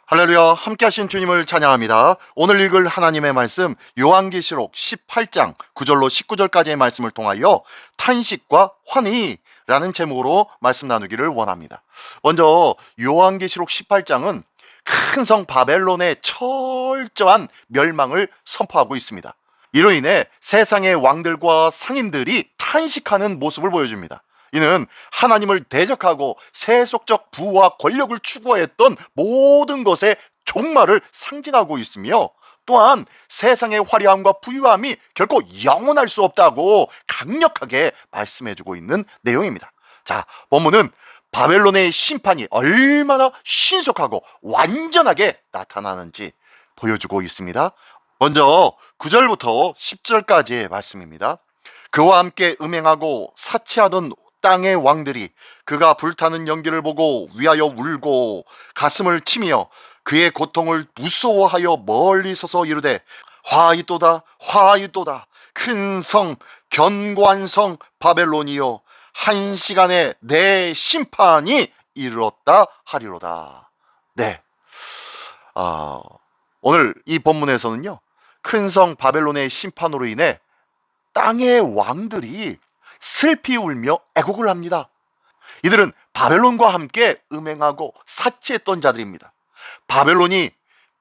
할렐루야, 함께 하신 주님을 찬양합니다. 오늘 읽을 하나님의 말씀 요한계시록 18장 9절로 19절까지의 말씀을 통하여 탄식과 환희라는 제목으로 말씀 나누기를 원합니다. 먼저 요한계시록 18장은 큰 성 바벨론의 철저한 멸망을 선포하고 있습니다. 이로 인해 세상의 왕들과 상인들이 탄식하는 모습을 보여줍니다. 이는 하나님을 대적하고 세속적 부와 권력을 추구했던 모든 것의 종말을 상징하고 있으며, 또한 세상의 화려함과 부유함이 결코 영원할 수 없다고 강력하게 말씀해주고 있는 내용입니다. 자, 본문은 바벨론의 심판이 얼마나 신속하고 완전하게 나타나는지 보여주고 있습니다. 먼저 9절부터 10절까지의 말씀입니다. 그와 함께 음행하고 사치하던 땅의 왕들이 그가 불타는 연기를 보고 위하여 울고 가슴을 치며 그의 고통을 무서워하여 멀리 서서 이르되, 화이또다 화이또다 큰 성 견고한 성 바벨론이여, 한 시간에 내 심판이 이르렀다 하리로다. 네, 오늘 이 본문에서는요, 큰 성 바벨론의 심판으로 인해 땅의 왕들이 슬피 울며 애곡을 합니다. 이들은 바벨론과 함께 음행하고 사치했던 자들입니다. 바벨론이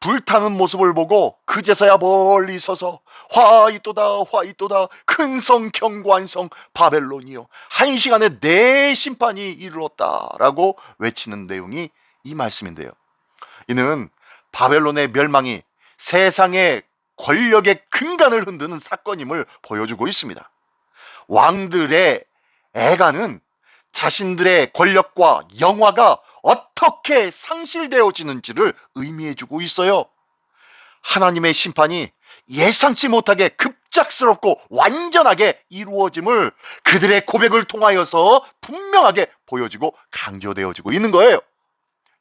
불타는 모습을 보고 그제서야 멀리 서서 화이또다 화이또다 큰 성 견고한 성 바벨론이요, 한 시간에 내 심판이 이르렀다라고 외치는 내용이 이 말씀인데요, 이는 바벨론의 멸망이 세상의 권력의 근간을 흔드는 사건임을 보여주고 있습니다. 왕들의 애가는 자신들의 권력과 영화가 어떻게 상실되어지는지를 의미해주고 있어요. 하나님의 심판이 예상치 못하게 급작스럽고 완전하게 이루어짐을 그들의 고백을 통하여서 분명하게 보여지고 강조되어지고 있는 거예요.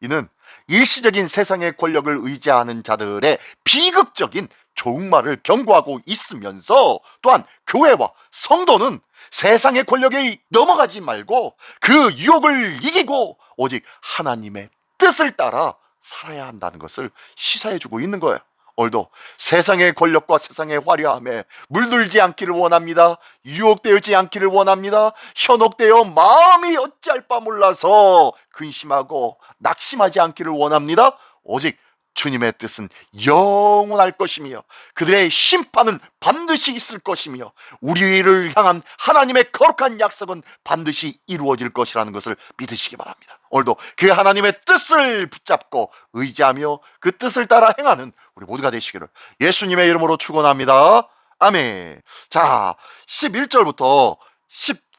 이는 일시적인 세상의 권력을 의지하는 자들의 비극적인 종말을 경고하고 있으면서, 또한 교회와 성도는 세상의 권력에 넘어가지 말고 그 유혹을 이기고 오직 하나님의 뜻을 따라 살아야 한다는 것을 시사해주고 있는 거예요. 오늘도 세상의 권력과 세상의 화려함에 물들지 않기를 원합니다. 유혹되지 않기를 원합니다. 현혹되어 마음이 어찌할 바 몰라서 근심하고 낙심하지 않기를 원합니다. 오직 주님의 뜻은 영원할 것이며 그들의 심판은 반드시 있을 것이며 우리를 향한 하나님의 거룩한 약속은 반드시 이루어질 것이라는 것을 믿으시기 바랍니다. 오늘도 그 하나님의 뜻을 붙잡고 의지하며 그 뜻을 따라 행하는 우리 모두가 되시기를 예수님의 이름으로 축원합니다. 아멘. 자, 11절부터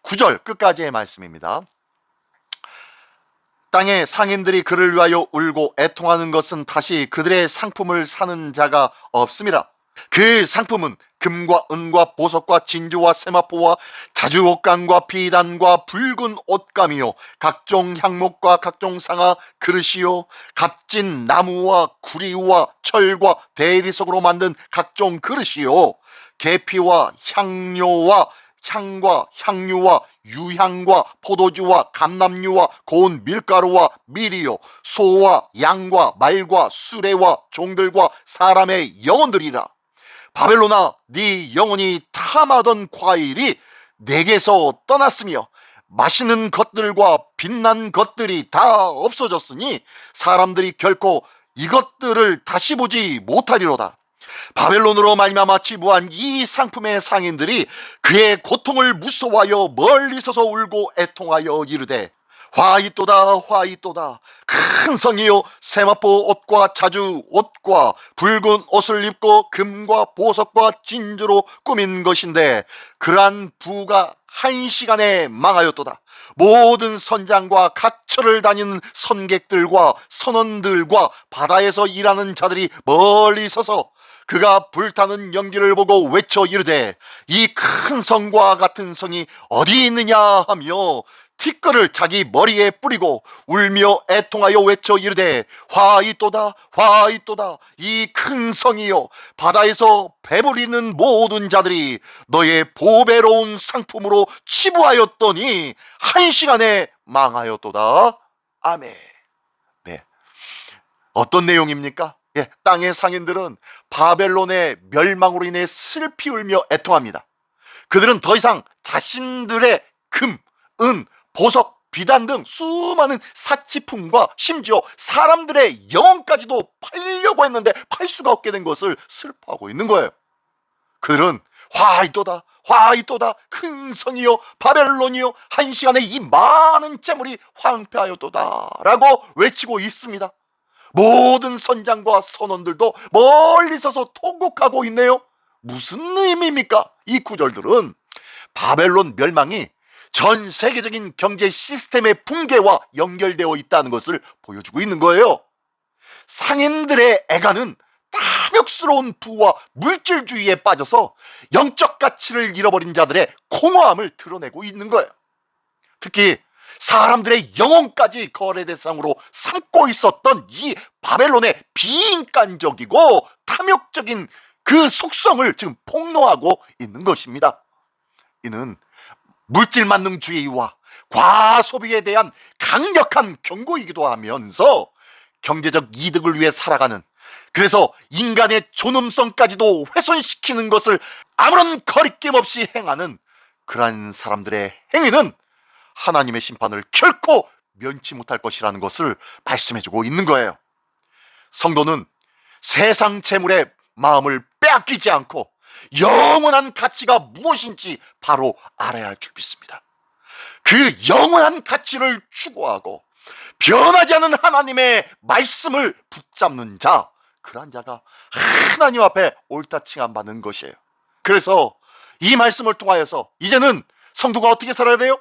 19절 끝까지의 말씀입니다. 땅의 상인들이 그를 위하여 울고 애통하는 것은 다시 그들의 상품을 사는 자가 없습니다. 그 상품은 금과 은과 보석과 진주와 세마포와 자주옷감과 비단과 붉은 옷감이요, 각종 향목과 각종 상아 그릇이요, 값진 나무와 구리와 철과 대리석으로 만든 각종 그릇이요, 계피와 향료와 향과 향유와 유향과 포도주와 감람유와 고운 밀가루와 밀이요, 소와 양과 말과 수레와 종들과 사람의 영혼들이라. 바벨론아, 네 영혼이 탐하던 과일이 내게서 떠났으며 맛있는 것들과 빛난 것들이 다 없어졌으니 사람들이 결코 이것들을 다시 보지 못하리로다. 바벨론으로 말미암아 치부한 이 상품의 상인들이 그의 고통을 무서워하여 멀리 서서 울고 애통하여 이르되, 화이또다 화이또다 큰 성이요, 세마포 옷과 자주 옷과 붉은 옷을 입고 금과 보석과 진주로 꾸민 것인데 그러한 부가 한 시간에 망하였도다. 모든 선장과 각처를 다니는 선객들과 선원들과 바다에서 일하는 자들이 멀리 서서 그가 불타는 연기를 보고 외쳐 이르되, 이 큰 성과 같은 성이 어디 있느냐 하며 티끌을 자기 머리에 뿌리고 울며 애통하여 외쳐 이르되, 화이또다 화이또다 이 큰 성이요, 바다에서 배부리는 모든 자들이 너의 보배로운 상품으로 치부하였더니 한 시간에 망하였도다. 아멘. 네, 어떤 내용입니까? 땅의 상인들은 바벨론의 멸망으로 인해 슬피 울며 애통합니다. 그들은 더 이상 자신들의 금, 은, 보석, 비단 등 수많은 사치품과 심지어 사람들의 영혼까지도 팔려고 했는데 팔 수가 없게 된 것을 슬퍼하고 있는 거예요. 그들은 화이또다, 화이또다, 큰 성이여 바벨론이여, 한 시간에 이 많은 재물이 황폐하였도다 라고 외치고 있습니다. 모든 선장과 선원들도 멀리 서서 통곡하고 있네요. 무슨 의미입니까? 이 구절들은 바벨론 멸망이 전 세계적인 경제 시스템의 붕괴와 연결되어 있다는 것을 보여주고 있는 거예요. 상인들의 애가는 탐욕스러운 부와 물질주의에 빠져서 영적 가치를 잃어버린 자들의 공허함을 드러내고 있는 거예요. 특히 사람들의 영혼까지 거래 대상으로 삼고 있었던 이 바벨론의 비인간적이고 탐욕적인 그 속성을 지금 폭로하고 있는 것입니다. 이는 물질 만능주의와 과소비에 대한 강력한 경고이기도 하면서 경제적 이득을 위해 살아가는, 그래서 인간의 존엄성까지도 훼손시키는 것을 아무런 거리낌 없이 행하는 그러한 사람들의 행위는 하나님의 심판을 결코 면치 못할 것이라는 것을 말씀해주고 있는 거예요. 성도는 세상 재물에 마음을 빼앗기지 않고 영원한 가치가 무엇인지 바로 알아야 할 줄 믿습니다. 그 영원한 가치를 추구하고 변하지 않은 하나님의 말씀을 붙잡는 자, 그러한 자가 하나님 앞에 옳다 칭함받는 것이에요. 그래서 이 말씀을 통하여서 이제는 성도가 어떻게 살아야 돼요?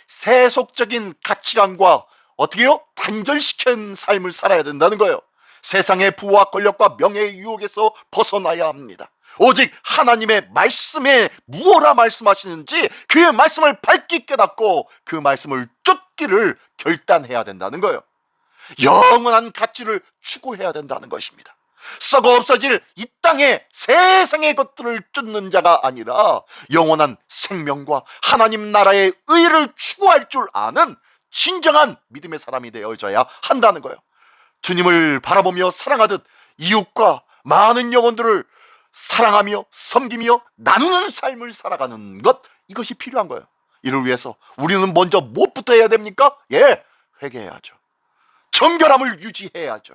세속적인 가치관과 어떻게요? 단절시킨 삶을 살아야 된다는 거예요. 세상의 부와 권력과 명예의 유혹에서 벗어나야 합니다. 오직 하나님의 말씀에 무엇라 말씀하시는지 그 말씀을 밝게 깨닫고 그 말씀을 쫓기를 결단해야 된다는 거예요. 영원한 가치를 추구해야 된다는 것입니다. 썩어 없어질 이 땅의 세상의 것들을 쫓는 자가 아니라 영원한 생명과 하나님 나라의 의를 추구할 줄 아는 진정한 믿음의 사람이 되어져야 한다는 거예요. 주님을 바라보며 사랑하듯 이웃과 많은 영혼들을 사랑하며 섬기며 나누는 삶을 살아가는 것, 이것이 필요한 거예요. 이를 위해서 우리는 먼저 무엇부터 해야 됩니까? 회개해야죠. 정결함을 유지해야죠.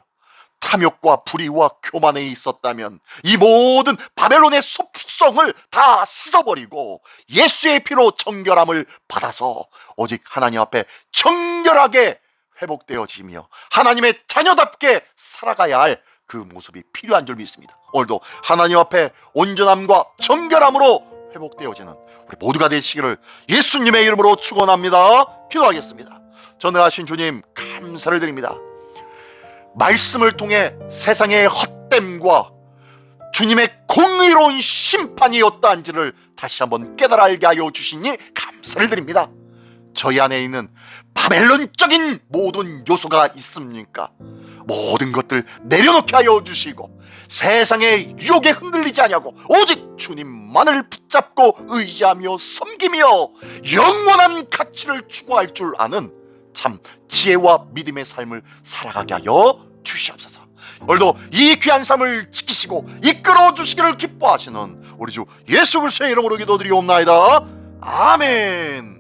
탐욕과 불의와 교만에 있었다면 이 모든 바벨론의 속성을 다 씻어버리고 예수의 피로 정결함을 받아서 오직 하나님 앞에 정결하게 회복되어지며 하나님의 자녀답게 살아가야 할 그 모습이 필요한 줄 믿습니다. 오늘도 하나님 앞에 온전함과 정결함으로 회복되어지는 우리 모두가 되시기를 예수님의 이름으로 축원합니다. 기도하겠습니다. 전능하신 주님, 감사를 드립니다. 말씀을 통해 세상의 헛됨과 주님의 공의로운 심판이 어떠한지를 다시 한번 깨달아 알게 하여 주시니 감사를 드립니다. 저희 안에 있는 바벨론적인 모든 요소가 있습니까? 모든 것들 내려놓게 하여 주시고 세상의 유혹에 흔들리지 아니하고 오직 주님만을 붙잡고 의지하며 섬기며 영원한 가치를 추구할 줄 아는 참 지혜와 믿음의 삶을 살아가게 하여 주시옵소서. 오늘도 이 귀한 삶을 지키시고 이끌어 주시기를 기뻐하시는 우리 주 예수 그리스도의 이름으로 기도드리옵나이다. 아멘.